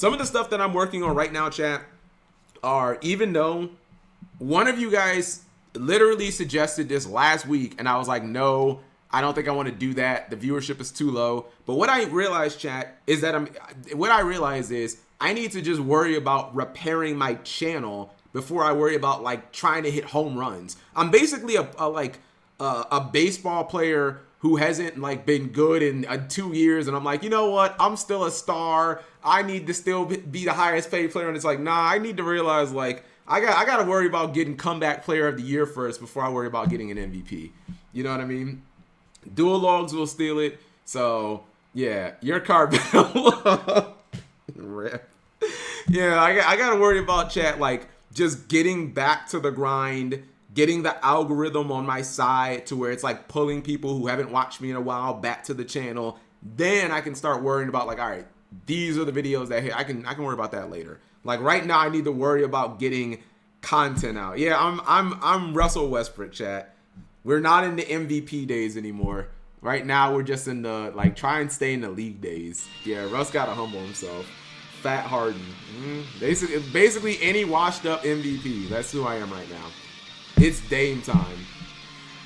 some of the stuff that I'm working on right now, chat, are, even though one of you guys literally suggested this last week, and I was like, no, I don't think I want to do that. The viewership is too low. But what I realized, chat, is that I need to just worry about repairing my channel before I worry about like trying to hit home runs. I'm basically a baseball player who hasn't like been good in 2 years, and I'm like, you know what? I'm still a star. I need to still be the highest paid player, and it's like, nah, I need to realize like I got to worry about getting comeback player of the year first before I worry about getting an MVP. You know what I mean? Dual logs will steal it. So yeah, your card battle. Rip. Yeah, I got to worry about, chat, like just getting back to the grind, getting the algorithm on my side to where it's like pulling people who haven't watched me in a while back to the channel. Then I can start worrying about like, all right, these are the videos that hit. I can worry about that later. Like right now, I need to worry about getting content out. Yeah, I'm Russell Westbrook, chat. We're not in the MVP days anymore. Right now, we're just in the like try and stay in the league days. Yeah, Russ gotta humble himself. Fat Harden. Basically any washed up MVP. That's who I am right now. It's Dame time.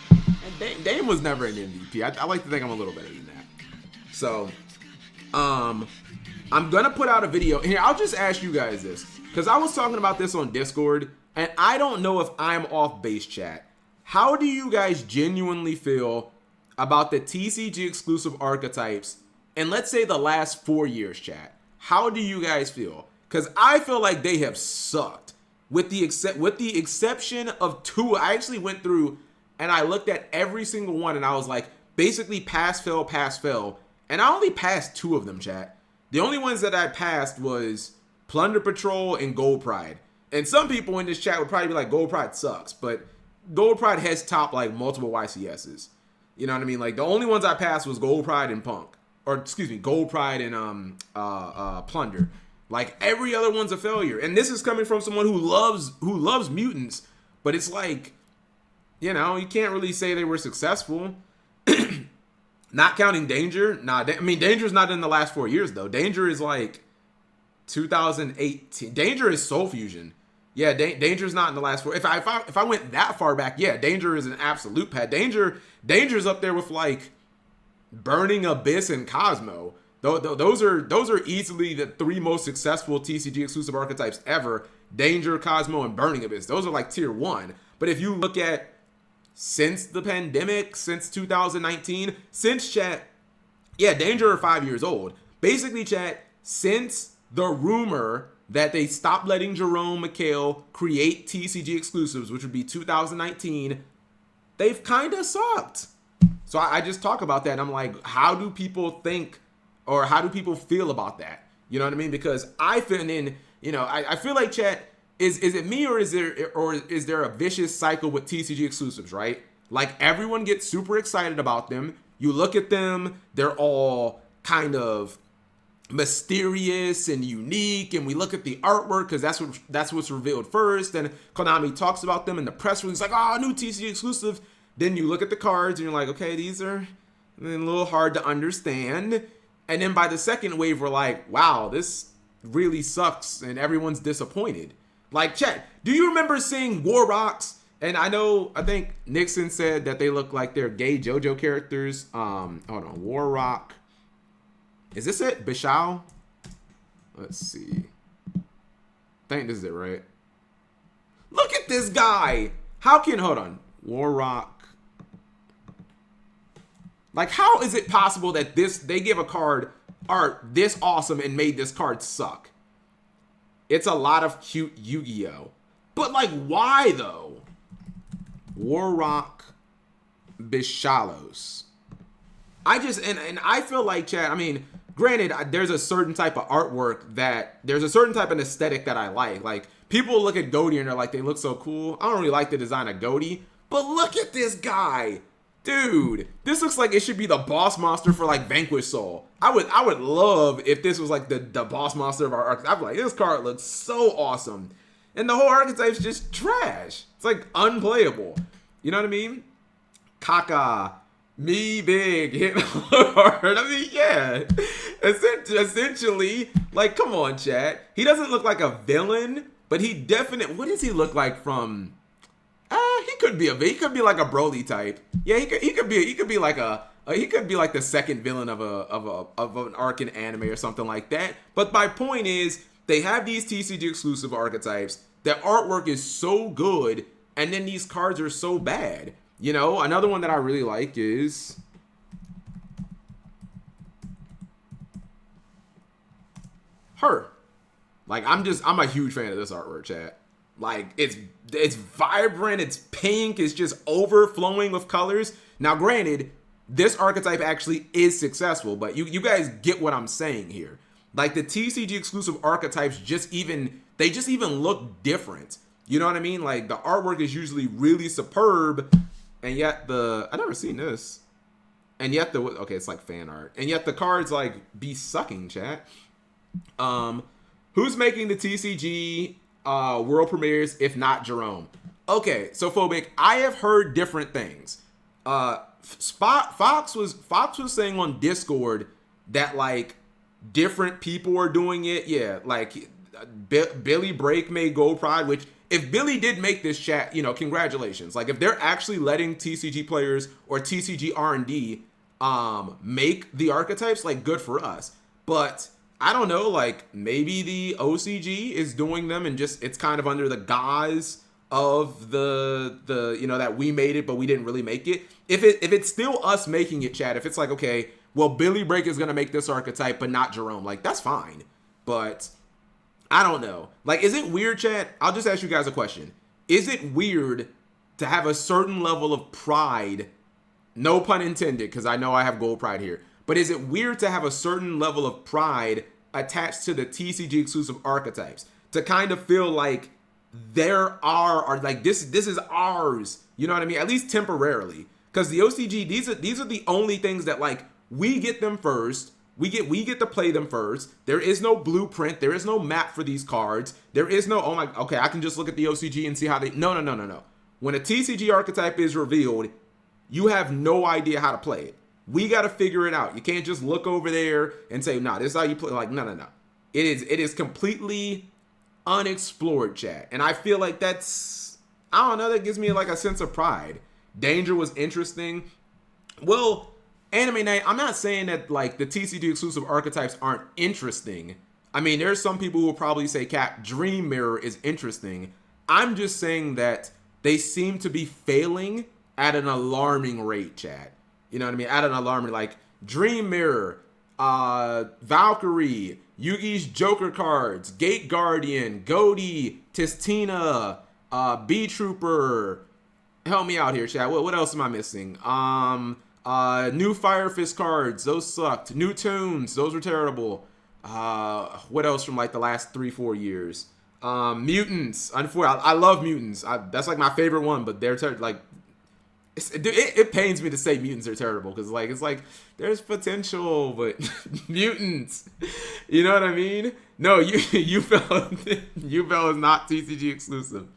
And Dame was never an MVP. I like to think I'm a little better than that. So, I'm gonna put out a video. Here, I'll just ask you guys this, because I was talking about this on Discord, and I don't know if I'm off base, chat. How do you guys genuinely feel about the TCG exclusive archetypes, and let's say the last 4 years, chat? How do you guys feel? Because I feel like they have sucked. With the exception of two. I actually went through and I looked at every single one, and I was like, basically pass, fail. And I only passed 2 of them, chat. The only ones that I passed was Plunder Patrol and Gold Pride. And some people in this chat would probably be like, Gold Pride sucks. But Gold Pride has topped like multiple YCSs. You know what I mean? Like the only ones I passed was Gold Pride and Punk. Or excuse me, Gold Pride and Plunder. Like every other one's a failure. And this is coming from someone who loves mutants. But it's like, you know, you can't really say they were successful. Not counting Danger. Nah, I mean, Danger's not in the last 4 years, though. Danger is like 2018. Danger is Soul Fusion. Yeah, Danger's not in the last 4. If I went that far back, yeah, Danger is an absolute pet. Danger's up there with like Burning Abyss and Cosmo. Those are easily the 3 most successful TCG exclusive archetypes ever. Danger, Cosmo, and Burning Abyss. Those are like tier 1. But if you look at since the pandemic, since 2019, since chat, yeah, Danger are 5 years old. Basically, chat, since the rumor that they stopped letting Jerome McHale create TCG exclusives, which would be 2019, they've kind of sucked. So I just talk about that. And I'm like, how do people think, or how do people feel about that? You know what I mean? Because I feel I feel like, chat, is it me, or is there a vicious cycle with TCG exclusives, right? Like everyone gets super excited about them. You look at them, they're all kind of mysterious and unique, and we look at the artwork because that's what's revealed first, and Konami talks about them in the press release, like, oh, new TCG exclusive. Then you look at the cards and you're like, okay, these are a little hard to understand. And then by the second wave, we're like, wow, this really sucks, and everyone's disappointed. Like, chat, do you remember seeing War Rocks? And I think Nixon said that they look like they're gay JoJo characters. Hold on, War Rock. Is this it? Bishao? Let's see. I think this is it, right? Look at this guy. Hold on. War Rock. Like, how is it possible that they give a card art this awesome and made this card suck? It's a lot of cute Yu-Gi-Oh! But, like, why, though? Warrock Bishalos. And I feel like, chat, I mean, granted, there's a certain type of artwork there's a certain type of aesthetic that I like. Like, people look at Goaty and they're like, they look so cool. I don't really like the design of Goaty, but look at this guy. Dude, this looks like it should be the boss monster for like Vanquish Soul. I would love if this was like the boss monster of our archetype. I'd be like, this card looks so awesome. And the whole archetype's just trash. It's like unplayable. You know what I mean? Kaka, Me big, hit hard. I mean, yeah. Essentially, like, come on, chat. He doesn't look like a villain, but he definitely. What does he look like from? He could be like a Broly type. Yeah, he could be like he could be like the second villain of an arc in anime or something like that. But my point is, they have these TCG exclusive archetypes. The artwork is so good, and then these cards are so bad. You know, another one that I really like is her. Like, I'm a huge fan of this artwork, chat. Like, it's vibrant, it's pink, it's just overflowing with colors. Now, granted, this archetype actually is successful, but you guys get what I'm saying here. Like, the TCG exclusive archetypes just even look different. You know what I mean? Like, the artwork is usually really superb, and yet I never seen this. And yet okay, it's like fan art. And yet the cards like be sucking, chat. Who's making the TCG world premieres if not Jerome? Okay, so Phobic, I have heard different things. Fox was saying on Discord that like different people are doing it. Yeah, like Billy Break made Gold Pride, which if Billy did make this, chat, you know, congratulations. Like, if they're actually letting TCG players or TCG R&D make the archetypes, like, good for us. But I don't know, like, maybe the OCG is doing them and just it's kind of under the guise of the you know, that we made it but we didn't really make it. If it's still us making it, chat, if it's like, okay, well, Billy Break is gonna make this archetype but not Jerome, like, that's fine. But I don't know. Like, is it weird, chat? I'll just ask you guys a question. Is it weird to have a certain level of pride, no pun intended, because I know I have gold pride here, but is it weird to have a certain level of pride attached to the TCG exclusive archetypes? To kind of feel like there are like this is ours. You know what I mean? At least temporarily. Because the OCG, these are the only things that, like, we get them first. We get to play them first. There is no blueprint. There is no map for these cards. There is no, oh my, okay, I can just look at the OCG and see how they, no. When a TCG archetype is revealed, you have no idea how to play it. We got to figure it out. You can't just look over there and say, nah, this is how you play. Like, no. It is completely unexplored, chat. And I feel like that's, I don't know, that gives me like a sense of pride. Danger was interesting. Well, Anime Night, I'm not saying that like the TCG exclusive archetypes aren't interesting. I mean, there's some people who will probably say, Cap, Dream Mirror is interesting. I'm just saying that they seem to be failing at an alarming rate, chat. You know what I mean? At an alarming, like Dream Mirror, Valkyrie, Yugi's Joker cards, Gate Guardian, Goaty, Tistina, B Trooper. Help me out here, chat. What else am I missing? New Fire Fist cards, those sucked. New Tunes, those were terrible. What else from like the last 3-4 years? Mutants, unfortunately, I love Mutants. That's like my favorite one, but they're like, it pains me to say Mutants are terrible because like it's like there's potential, but Mutants, you know what I mean? No, UFL is not TCG exclusive.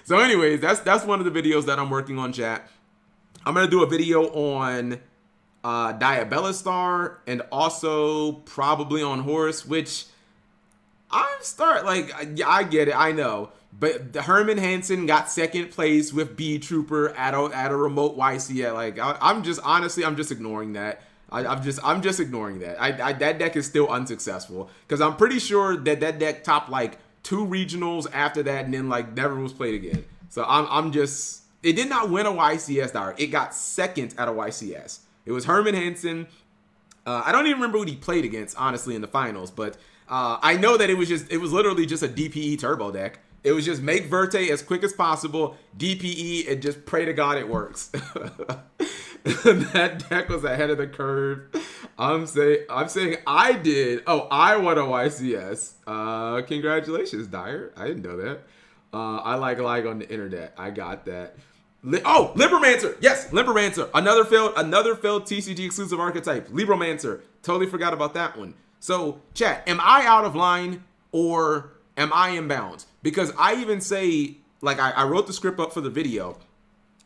So, anyways, that's one of the videos that I'm working on, chat. I'm going to do a video on Diabelistar and also probably on Horus, which I get it, I know. But Herman Hansen got second place with B Trooper at a remote YCS. Like, I'm just ignoring that. I'm just ignoring that. That deck is still unsuccessful because I'm pretty sure that deck topped like 2 regionals after that and then like never was played again. So I'm just. It did not win a YCS, Dyer. It got second at a YCS. It was Herman Hansen. I don't even remember who he played against, honestly, in the finals. But I know that it was literally just a DPE turbo deck. It was just make Verte as quick as possible, DPE, and just pray to God it works. That deck was ahead of the curve. I'm saying I did. Oh, I won a YCS. Congratulations, Dyer. I didn't know that. I like on the internet. I got that. Libromancer. Yes, Libromancer. Another failed TCG exclusive archetype. Libromancer. Totally forgot about that one. So, chat, am I out of line or am I in bounds? Because I even say, like, I wrote the script up for the video,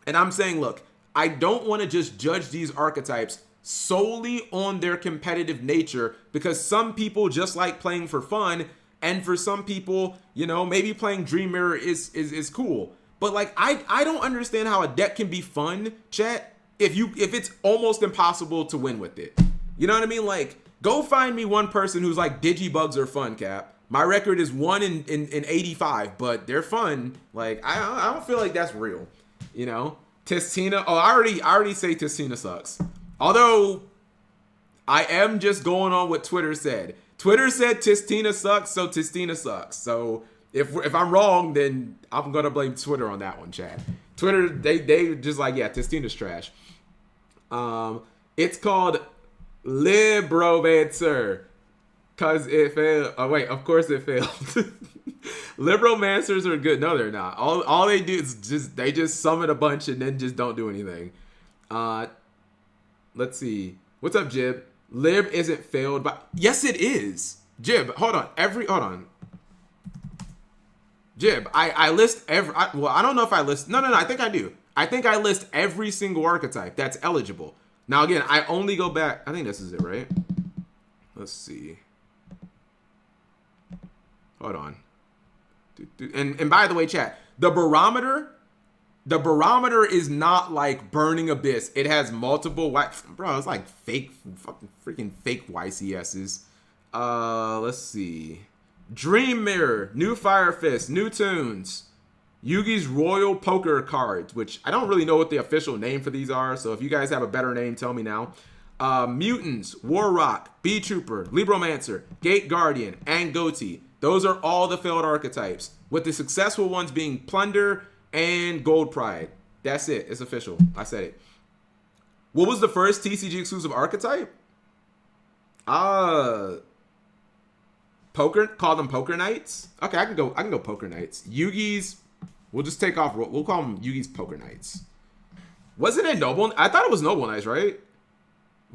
and I'm saying, look, I don't want to just judge these archetypes solely on their competitive nature, because some people just like playing for fun, and for some people, you know, maybe playing Dream Mirror is cool. But like I don't understand how a deck can be fun, chat, if it's almost impossible to win with it. You know what I mean? Like, go find me one person who's like, Digibugs are fun, Cap. My record is 1 in 85, but they're fun. Like, I don't feel like that's real. You know? Tistina. Oh, I already say Tistina sucks. Although, I am just going on what Twitter said. Twitter said Tistina sucks, so Tistina sucks. So, if I'm wrong, then I'm going to blame Twitter on that one, Chad. Twitter, they just like, yeah, Tistina's trash. It's called Libromancer. Cause it failed. Oh wait, of course it failed. Libromancers are good. No, they're not. All they do is just summon a bunch and then just don't do anything. Let's see. What's up, Jib? Lib isn't failed, but yes, it is. Jib, hold on. Jib, I list every. I don't know if I list. No. I think I do. I think I list every single archetype that's eligible. Now again, I only go back. I think this is it, right? Let's see. Hold on. And by the way, chat, the barometer is not like Burning Abyss. It has multiple bro, it's like freaking fake YCSs. Let's see. Dream Mirror, new Fire Fist, new tunes, Yugi's Royal Poker cards, which I don't really know what the official name for these are, so if you guys have a better name, tell me now. Mutants, War Rock, Bee Trooper, Libromancer, Gate Guardian, and Goatee. Those are all the failed archetypes, with the successful ones being Plunder and Gold Pride. That's it. It's official. I said it. What was the first TCG exclusive archetype? Poker. Call them Poker Knights. Okay, I can go Poker Knights. Yugi's. We'll just take off. We'll call them Yugi's Poker Knights. Wasn't it Noble? I thought it was Noble Knights, right?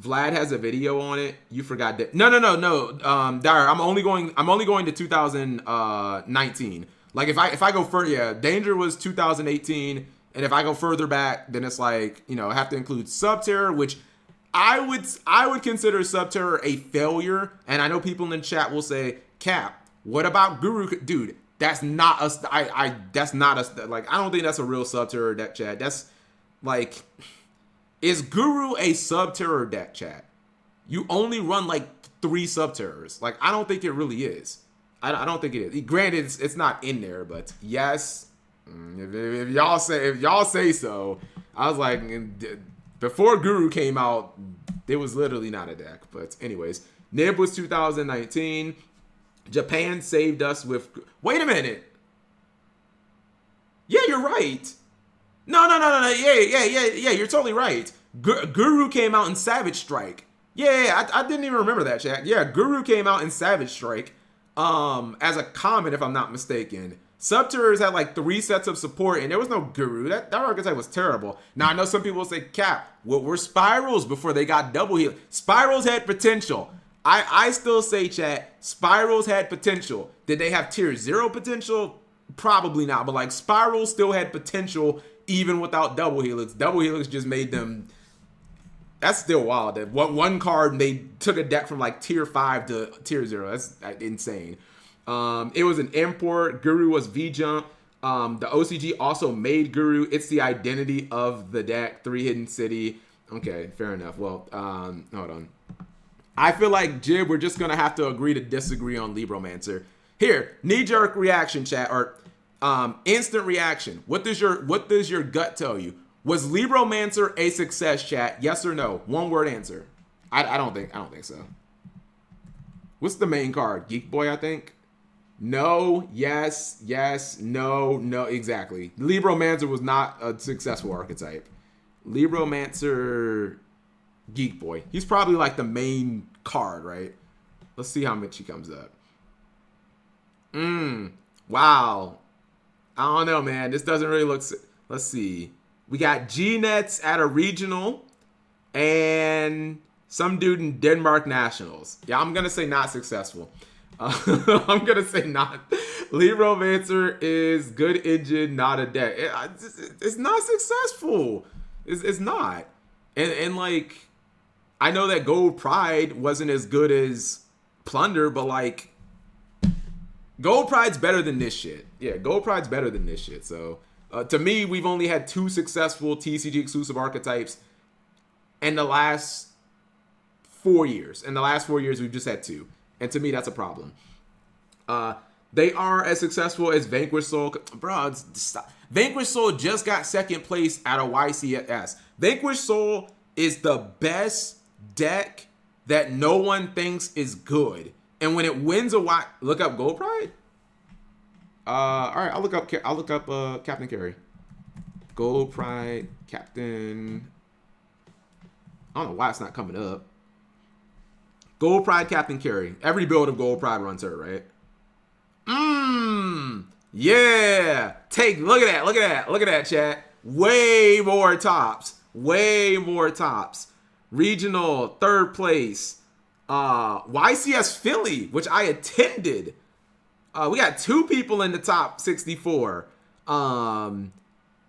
Vlad has a video on it. You forgot that. No. Dyer, I'm only going to 2019. Like if I go further, yeah, Danger was 2018, and if I go further back, then it's like, you know, I have to include Subterror, which I would consider Subterror a failure. And I know people in the chat will say, Cap, what about Guru? Dude, that's not us. That's not us. Like, I don't think that's a real Subterror deck, chat. That's like. Is Guru a Subterror deck, chat? You only run like 3 Subterrors. Like, I don't think it really is. I don't think it is. Granted, it's not in there, but yes. If y'all say so. I was like, before Guru came out, it was literally not a deck. But anyways, Nib was 2019. Japan saved us with. Wait a minute. Yeah, you're right. No. Yeah. You're totally right. Guru came out in Savage Strike. Yeah. I didn't even remember that, chat. Yeah, Guru came out in Savage Strike as a common, if I'm not mistaken. Subterrors had like 3 sets of support, and there was no Guru. That archetype was terrible. Now, I know some people will say, Cap, what were Spirals before they got double heal? Spirals had potential. I still say, chat, Spirals had potential. Did they have tier 0 potential? Probably not, but like Spirals still had potential even without Double Helix. Double Helix just made them. That's still wild. That one card, they took a deck from like tier 5 to tier 0. That's insane. It was an import. Guru was V-Jump. The OCG also made Guru. It's the identity of the deck. 3 Hidden City. Okay, fair enough. Well, hold on. I feel like, Jib, we're just going to have to agree to disagree on Libromancer. Here, knee-jerk reaction, chat, or instant reaction. What does your gut tell you? Was Libromancer a success, chat? Yes or no? One word answer. I don't think so. What's the main card? Geek Boy, I think. No, yes, no, exactly. Libromancer was not a successful archetype. Libromancer, Geek Boy. He's probably like the main card, right? Let's see how much he comes up. Wow. I don't know, man. This doesn't really look. Let's see. We got G-Nets at a regional and some dude in Denmark Nationals. Yeah, I'm going to say not successful. I'm going to say not. Libromancer is good engine, not a deck. It's not successful. It's not. And like, I know that Gold Pride wasn't as good as Plunder, but like, Gold Pride's better than this shit. Yeah, Gold Pride's better than this shit. So, to me, we've only had 2 successful TCG exclusive archetypes in the last 4 years. In the last 4 years, we've just had 2. And to me, that's a problem. They are as successful as Vanquish Soul. Bro, stop. Vanquish Soul just got second place at a YCS. Vanquish Soul is the best deck that no one thinks is good. And when it wins a look up Gold Pride. All right, I'll look up Captain Carry. Gold Pride Captain. I don't know why it's not coming up. Gold Pride Captain Carry. Every build of Gold Pride runs her, right? Yeah. Look at that, chat. Way more tops. Regional, 3rd place. YCS Philly, which I attended. We got 2 people in the top 64.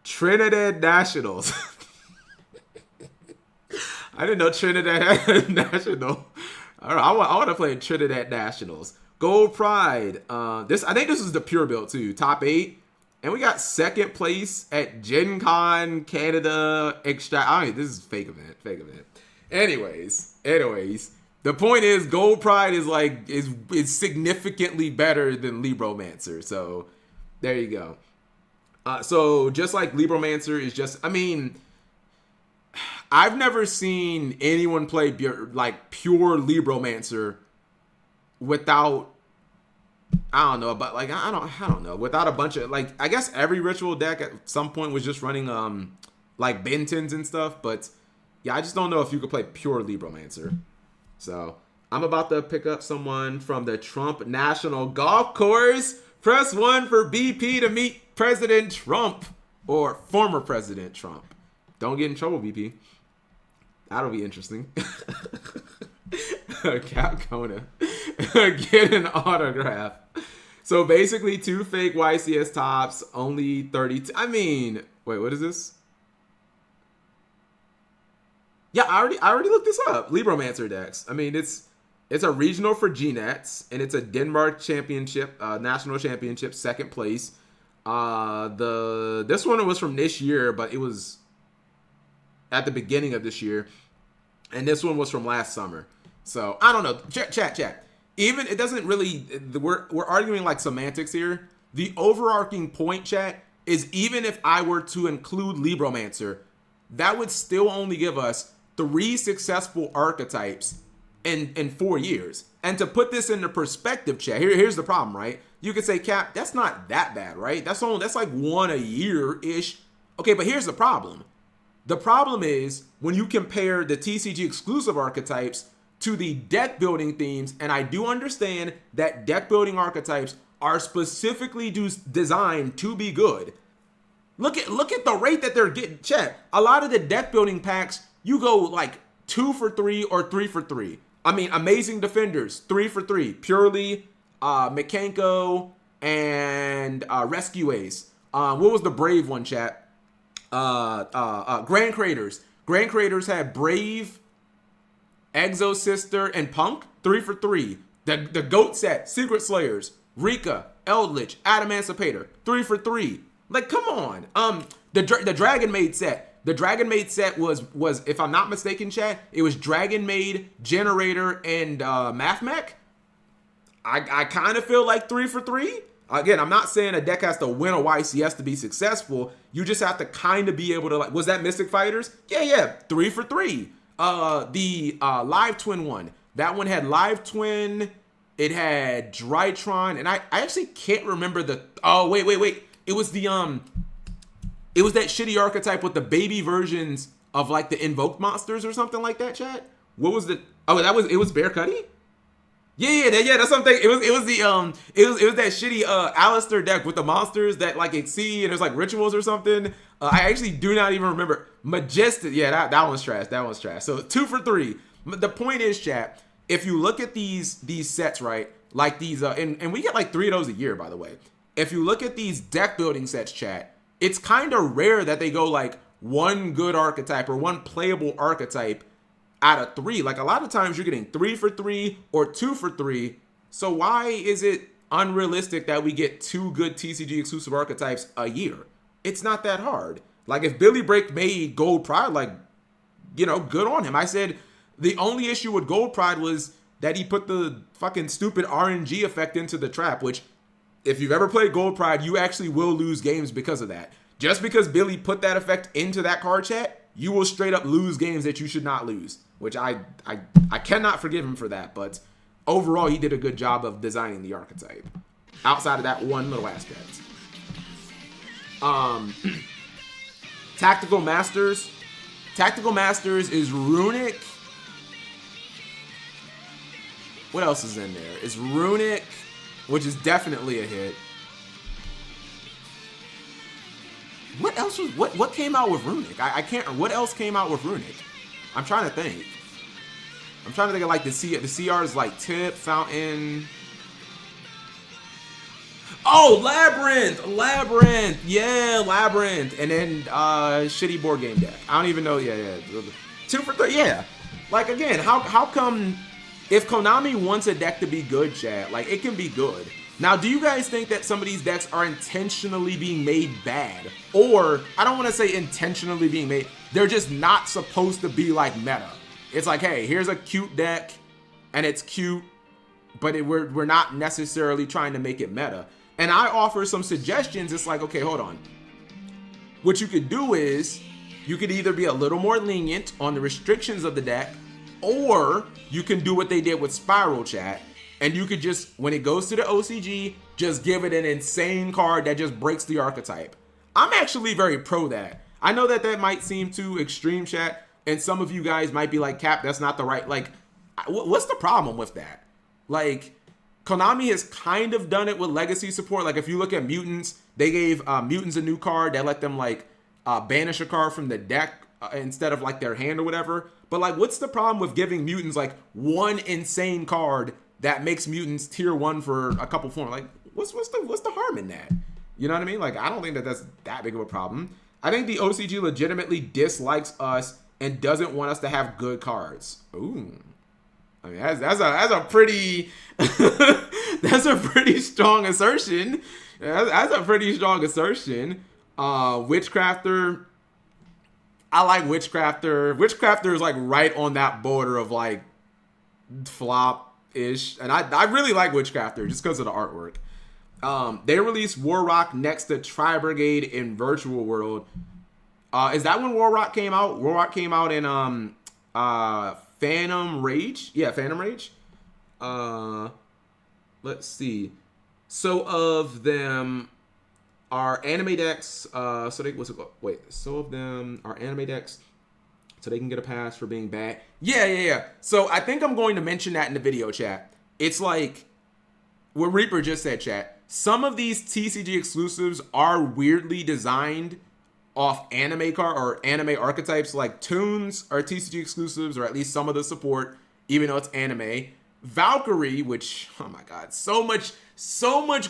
Trinidad Nationals. I didn't know Trinidad National. I want to play Trinidad Nationals. Gold Pride. I think this is the pure build too. Top 8. And we got 2nd place at Gen Con Canada Extract. This is fake event. Anyways. The point is, Gold Pride is significantly better than Libromancer. So there you go. So just like Libromancer is just, I mean, I've never seen anyone play pure Libromancer without, I don't know, but like I don't know, without a bunch of like, I guess every ritual deck at some point was just running like Bentons and stuff, but yeah, I just don't know if you could play pure Libromancer. So I'm about to pick up someone from the Trump National Golf Course. Press 1 for BP to meet President Trump or former President Trump. Don't get in trouble, BP. That'll be interesting. Cap Kona. Get an autograph. So basically 2 fake YCS tops, only 32. I mean, wait, what is this? Yeah, I already looked this up. Libromancer decks. I mean, it's a regional for GNets, and it's a Denmark championship, national championship, 2nd place. This one was from this year, but it was at the beginning of this year, and this one was from last summer. So I don't know. Chat. Even it doesn't really. We're arguing like semantics here. The overarching point, chat, is even if I were to include Libromancer, that would still only give us 3 successful archetypes in 4 years. And to put this into perspective, chat, here's the problem, right? You could say, Cap, that's not that bad, right? That's like 1 a year-ish. Okay, but here's the problem. The problem is when you compare the TCG exclusive archetypes to the deck building themes, and I do understand that deck building archetypes are specifically designed to be good. Look at the rate that they're getting. Chat, a lot of the deck building packs, you go like 2 for 3 or 3 for 3. I mean, Amazing Defenders, 3 for 3. Purely, Mekanko, and Rescue Ace. What was the Brave one, chat? Grand Creators. Grand Creators had Brave, Exo Sister, and Punk, 3 for 3. The GOAT set, Secret Slayers, Rika, Eldritch, Adamantipator, 3 for 3. Like, come on. The Dragon Maid set. The Dragon Maid set was, if I'm not mistaken, chat, it was Dragon Maid, Generator, and Math Mech. I kind of feel like 3 for 3. Again, I'm not saying a deck has to win a YCS to be successful. You just have to kind of be able to, like, was that Mystic Fighters? Yeah, 3 for 3. The Live Twin one. That one had Live Twin. It had Drytron, and I actually can't remember the. Oh wait. It was the It was that shitty archetype with the baby versions of like the invoked monsters or something like that, chat. What was the? Oh, it was Bear Cuddy. Yeah, that's something. It was that shitty Alistair deck with the monsters that like exceed and there's like rituals or something. I actually do not even remember. Majestic. Yeah, that one's trash. So 2 for 3. The point is, chat, if you look at these sets, right, like these, and we get like 3 of those a year, by the way. If you look at these deck building sets, chat, it's kind of rare that they go like one good archetype or one playable archetype out of 3. Like, a lot of times you're getting 3 for 3 or 2 for 3. So why is it unrealistic that we get 2 good TCG exclusive archetypes a year? It's not that hard. Like, if Billy Break made Gold Pride, like, you know, good on him. I said the only issue with Gold Pride was that he put the fucking stupid RNG effect into the trap, which, if you've ever played Gold Pride, you actually will lose games because of that. Just because Billy put that effect into that card chat, you will straight up lose games that you should not lose, which I cannot forgive him for that. But overall, he did a good job of designing the archetype outside of that one little aspect. Tactical Masters. Tactical Masters is Runic. What else is in there? It's Runic, which is definitely a hit. What else was what came out with Runic? I can't. What else came out with Runic? I'm trying to think. I'm trying to think of like the CRs like Tip, Fountain. Oh, Labyrinth, yeah, Labyrinth, and then shitty board game deck. I don't even know. Yeah, 2 for 3. Yeah, like again, how come if Konami wants a deck to be good, chat, like it can be good. Now, do you guys think that some of these decks are intentionally being made bad? Or, I don't want to say intentionally being made, they're just not supposed to be like meta. It's like, hey, here's a cute deck, and it's cute, but we're not necessarily trying to make it meta. And I offer some suggestions. It's like, okay, hold on. What you could do is, you could either be a little more lenient on the restrictions of the deck, or you can do what they did with Spiral, chat. And you could just, when it goes to the OCG, just give it an insane card that just breaks the archetype. I'm actually very pro that. I know that that might seem too extreme, chat, and some of you guys might be like, Cap, that's not the right, like, what's the problem with that? Like, Konami has kind of done it with legacy support. Like, if you look at Mutants, they gave Mutants a new card that let them, like, banish a card from the deck instead of, like, their hand or whatever. But, like, what's the problem with giving Mutants, like, one insane card that makes Mutants tier 1 for a couple forms? Like, what's the harm in that? You know what I mean? Like, I don't think that that's that big of a problem. I think the OCG legitimately dislikes us and doesn't want us to have good cards. Ooh, I mean that's a pretty that's a pretty strong assertion. That's a pretty strong assertion. Witchcrafter. I like Witchcrafter. Witchcrafter is like right on that border of like flop-ish. And I really like Witchcrafter just because of the artwork. They released War Rock next to Tri Brigade in Virtual World. Is that when War Rock came out? War Rock came out in Phantom Rage? Yeah, Phantom Rage. Let's see. So of them are anime decks. So they what's it called? Wait. So of them are anime decks. So they can get a pass for being bad. Yeah. So I think I'm going to mention that in the video, chat. It's like what Reaper just said, chat. Some of these TCG exclusives are weirdly designed off anime card or anime archetypes. Like Toons are TCG exclusives, or at least some of the support, even though it's anime. Valkyrie, which, oh my god, so much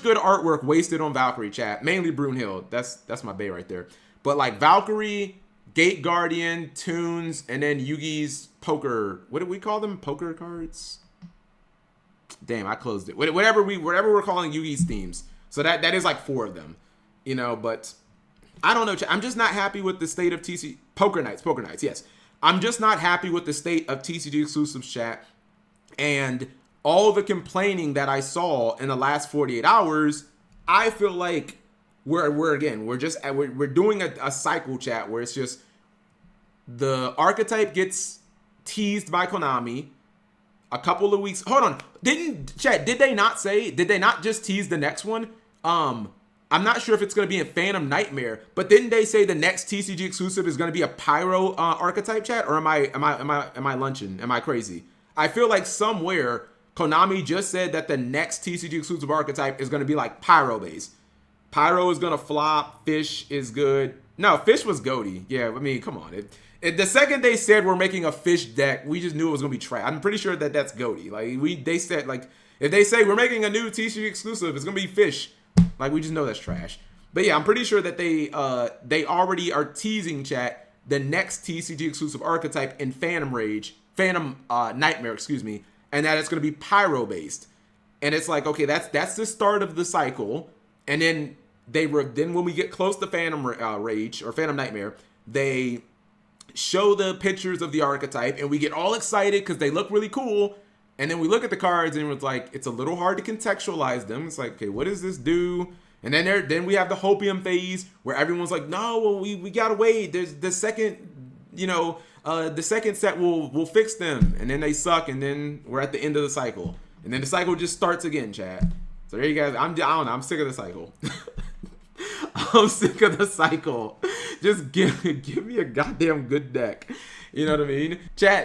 good artwork wasted on Valkyrie, chat. Mainly Brunhild. That's my bae right there. But like Valkyrie, Gate Guardian, Toons, and then Yugi's poker. What do we call them? Poker cards? Damn, I closed it. Whatever we're calling Yugi's themes. So that is like 4 of them, you know. But I don't know. I'm just not happy with the state of TCG Poker Nights. Yes, I'm just not happy with the state of TCG exclusives, chat. And all the complaining that I saw in the last 48 hours, I feel like we're doing a cycle, chat, where it's just the archetype gets teased by Konami. A couple of weeks. Hold on. Did they not just tease the next one? I'm not sure if it's going to be in Phantom Nightmare, but didn't they say the next TCG exclusive is going to be a Pyro archetype, chat? Or am I lunching? Am I crazy? I feel like somewhere Konami just said that the next TCG exclusive archetype is going to be like Pyro based. Pyro is going to flop. Fish is good. No, Fish was goaty. Yeah, I mean, come on. The second they said we're making a Fish deck, we just knew it was gonna be trash. I'm pretty sure that that's goaty. Like they said, like if they say we're making a new TCG exclusive, it's gonna be Fish. Like we just know that's trash. But yeah, I'm pretty sure that they already are teasing, chat, the next TCG exclusive archetype in Phantom Nightmare, excuse me, and that it's going to be Pyro based. And it's like, okay, that's the start of the cycle. And then then when we get close to Phantom Rage or Phantom Nightmare, they show the pictures of the archetype and we get all excited because they look really cool. And then we look at the cards and it's like, it's a little hard to contextualize them. It's like, okay, what does this do? And then we have the hopium phase where everyone's like, no, well, we gotta wait. There's the second, the second set will fix them. And then they suck, and then we're at the end of the cycle. And then the cycle just starts again, chat. So there you guys, I don't know, I'm sick of the cycle. I'm sick of the cycle. Just give me a goddamn good deck. You know what I mean? Chat.